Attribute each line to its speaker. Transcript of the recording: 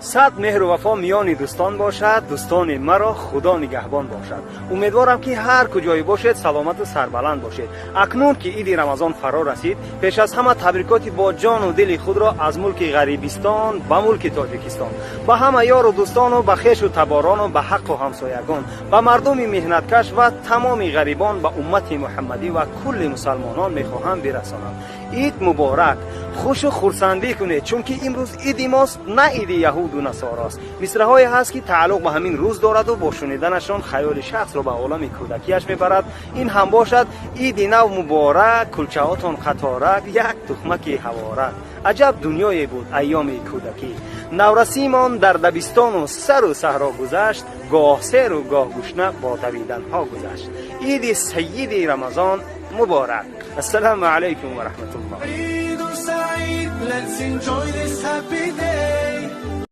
Speaker 1: صد مهر و وفا میان دوستان باشد. دوستان مرا خدا نگهبان باشد. امیدوارم که هر کجای باشید سلامت و سربلند باشید. اکنون که عید رمضان فرا رسید، پیش از همه تبریکاتی با جان و دل خود را از ملک غریبستان به ملک تاجیکستان به همه یار و دوستان و به خویش و تباران و به حق و همسایگان، به مردم مهنتکش و تمام غریبان، به امت محمدی و کل مسلمانان میخواهم برسانم. عید مبارک. خوش و خرسندی کنید، چون که امروز عید ماست، نه عید یهود و نصاراست. مصرع‌هایی هست که تعلق به همین روز دارد و با شنیدنشان خیال شخص را به عالم کودکیش میبرد. این هم باشد. عید نو مبارک، کلچه‌هاتان قطارک، یک تخمک هوارک. عجب دنیایی بود ایام کودکی. نورسیمان در دبستان و سر و صحرا گذشت، گاه سیر و گاه گشنه با دویدن ها گذشت. عید سید رمضان مبارک. السلام علیکم و رحمت الله.
Speaker 2: Let's enjoy this happy day.